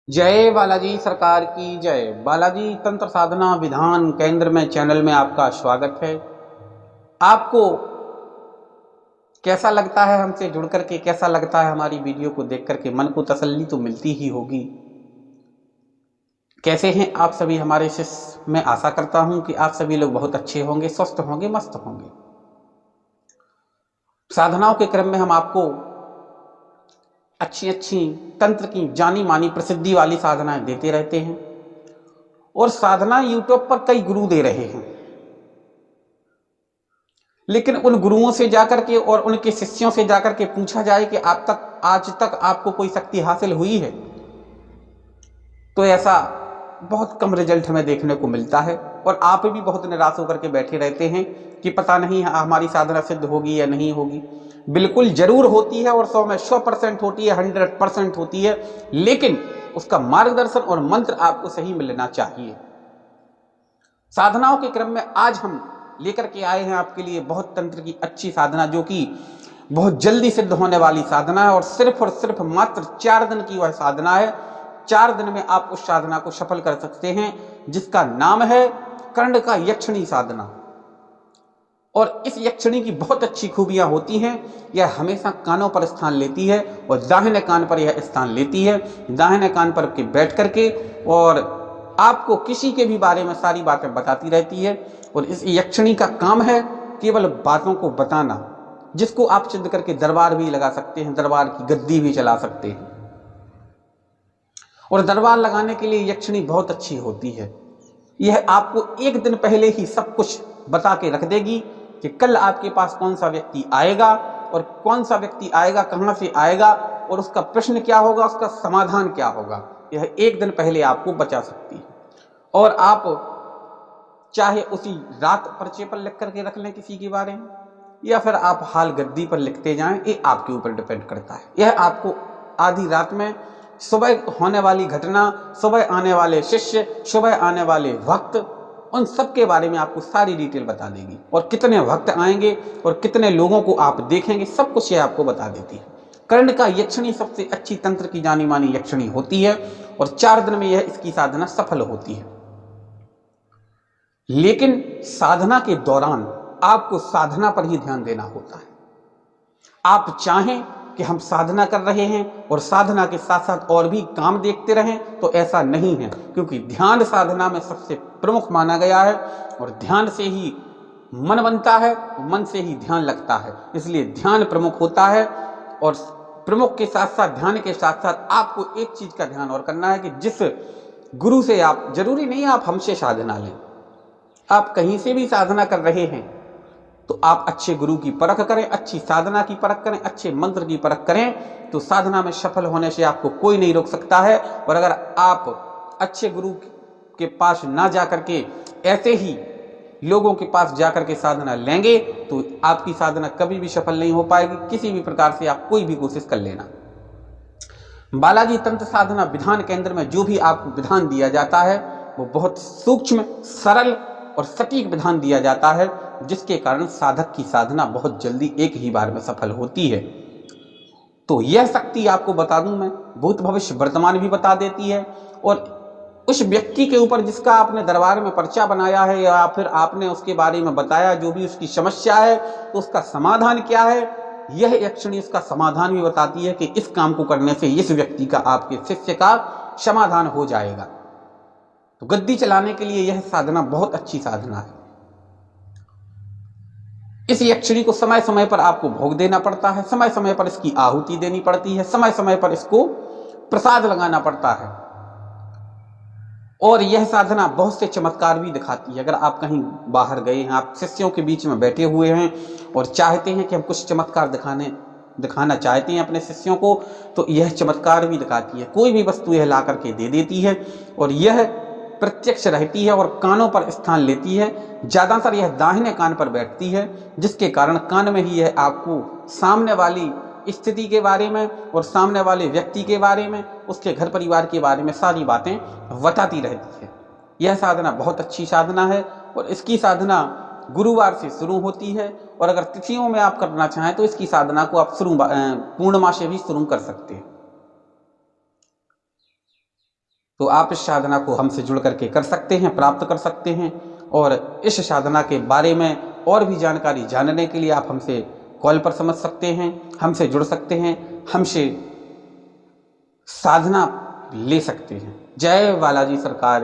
जय बालाजी सरकार की जय। बालाजी तंत्र साधना विधान केंद्र में चैनल में आपका स्वागत है। आपको कैसा लगता है हमसे जुड़ करके, कैसा लगता है हमारी वीडियो को देख करके? मन को तसल्ली तो मिलती ही होगी। कैसे हैं आप सभी हमारे शिष्य? मैं आशा करता हूं कि आप सभी लोग बहुत अच्छे होंगे, स्वस्थ होंगे, मस्त होंगे। साधनाओं के क्रम में हम आपको अच्छी अच्छी तंत्र की जानी मानी प्रसिद्धि वाली साधनाएं देते रहते हैं और साधना यूट्यूब पर कई गुरु दे रहे हैं, लेकिन उन गुरुओं से जाकर के और उनके शिष्यों से जाकर के पूछा जाए कि आज तक आपको कोई शक्ति हासिल हुई है, तो ऐसा बहुत कम रिजल्ट हमें देखने को मिलता है। और आप भी बहुत निराश होकर के बैठे रहते हैं कि पता नहीं हमारी साधना सिद्ध होगी या नहीं होगी। बिल्कुल जरूर होती है और 100 में 100% होती है, 100% होती है, लेकिन उसका मार्गदर्शन और मंत्र आपको सही मिलना चाहिए। साधनाओं के क्रम में आज हम लेकर के आए हैं आपके लिए बहुत तंत्र की अच्छी साधना, जो कि बहुत जल्दी सिद्ध होने वाली साधना है और सिर्फ मात्र 4 दिन की वह साधना है। 4 दिन में आप उस साधना को सफल कर सकते हैं, जिसका नाम है कर्ण का यक्षिणी साधना। और इस यक्षिणी की बहुत अच्छी खूबियां होती हैं। यह हमेशा कानों पर स्थान लेती है और दाहिने कान पर यह स्थान लेती है, दाहिने कान पर के बैठ करके, और आपको किसी के भी बारे में सारी बातें बताती रहती है। और इस यक्षिणी का काम है केवल बातों को बताना, जिसको आप सिद्ध करके दरबार भी लगा सकते हैं, दरबार की गद्दी भी चला सकते हैं। और दरबार लगाने के लिए यक्षिणी बहुत अच्छी होती है। यह आपको एक दिन पहले ही सब कुछ बता के रख देगी कि कल आपके पास कौन सा व्यक्ति आएगा और कौन सा व्यक्ति आएगा, कहां से आएगा और उसका प्रश्न क्या होगा, उसका समाधान क्या होगा। यह एक दिन पहले आपको बचा सकती है। और आप चाहे उसी रात पर्चे पर लिख करके रख लें किसी के बारे में, या फिर आप हाल गद्दी पर लिखते जाएं, ये आपके ऊपर डिपेंड करता है। यह आपको आधी रात में सुबह होने वाली घटना, सुबह आने वाले शिष्य, सुबह आने वाले भक्त, उन सब के बारे में आपको सारी डिटेल बता देगी। और कितने भक्त आएंगे और कितने लोगों को आप देखेंगे, सब कुछ यह आपको बता देती है। कर्ण का यक्षिणी सबसे अच्छी तंत्र की जानी मानी यक्षिणी होती है और 4 दिन में यह इसकी साधना सफल होती है। लेकिन साधना के दौरान आपको साधना पर ही ध्यान देना होता है। आप चाहें कि हम साधना कर रहे हैं और साधना के साथ साथ और भी काम देखते रहें, तो ऐसा नहीं है, क्योंकि ध्यान साधना में सबसे प्रमुख माना गया है। और ध्यान से ही मन बनता है, मन से ही ध्यान लगता है, इसलिए ध्यान प्रमुख होता है। और प्रमुख के साथ साथ, ध्यान के साथ साथ आपको एक चीज का ध्यान और करना है कि जिस गुरु से आप, जरूरी नहीं आप हमसे साधना लें, आप कहीं से भी साधना कर रहे हैं तो आप अच्छे गुरु की परख करें, अच्छी साधना की परख करें, अच्छे मंत्र की परख करें, तो साधना में सफल होने से आपको कोई नहीं रोक सकता है। और अगर आप अच्छे गुरु के पास ना जाकर के ऐसे ही लोगों के पास जाकर के साधना लेंगे, तो आपकी साधना कभी भी सफल नहीं हो पाएगी। किसी भी प्रकार से आप कोई भी कोशिश कर लेना। बालाजी तंत्र साधना विधान केंद्र में जो भी आपको विधान दिया जाता है, वो बहुत सूक्ष्म, सरल और सटीक विधान दिया जाता है, जिसके कारण साधक की साधना बहुत जल्दी एक ही बार में सफल होती है। तो यह शक्ति आपको बता दूं मैं, भूत भविष्य वर्तमान भी बता देती है। और उस व्यक्ति के ऊपर जिसका आपने दरबार में पर्चा बनाया है, या फिर आपने उसके बारे में बताया जो भी उसकी समस्या है, तो उसका समाधान क्या है, यह यक्षिणी उसका समाधान भी बताती है कि इस काम को करने से इस व्यक्ति का, आपके शिष्य का समाधान हो जाएगा। तो गद्दी चलाने के लिए यह साधना बहुत अच्छी साधना है। इस यक्षिणी को समय समय पर आपको भोग देना पड़ता है, समय समय पर इसकी आहुति देनी पड़ती है, समय समय पर इसको प्रसाद लगाना पड़ता है। और यह साधना बहुत से चमत्कार भी दिखाती है। अगर आप कहीं बाहर गए हैं, आप शिष्यों के बीच में बैठे हुए हैं और चाहते हैं कि हम कुछ चमत्कार दिखाना चाहते हैं अपने शिष्यों को, तो यह चमत्कार भी दिखाती है। कोई भी वस्तु यह ला करके दे देती है और यह प्रत्यक्ष रहती है और कानों पर स्थान लेती है। ज्यादातर यह दाहिने कान पर बैठती है, जिसके कारण कान में ही यह आपको सामने वाली स्थिति के बारे में और सामने वाले व्यक्ति के बारे में, उसके घर परिवार के बारे में सारी बातें बताती रहती है। यह साधना बहुत अच्छी साधना है और इसकी साधना गुरुवार से शुरू होती है। और अगर तिथियों में आप करना चाहें तो इसकी साधना को आप पूर्णिमा से भी शुरू कर सकते हैं। तो आप इस साधना को हमसे जुड़ करके कर सकते हैं, प्राप्त कर सकते हैं। और इस साधना के बारे में और भी जानकारी जानने के लिए आप हमसे कॉल पर समझ सकते हैं, हमसे जुड़ सकते हैं, हमसे साधना ले सकते हैं। जय बालाजी सरकार।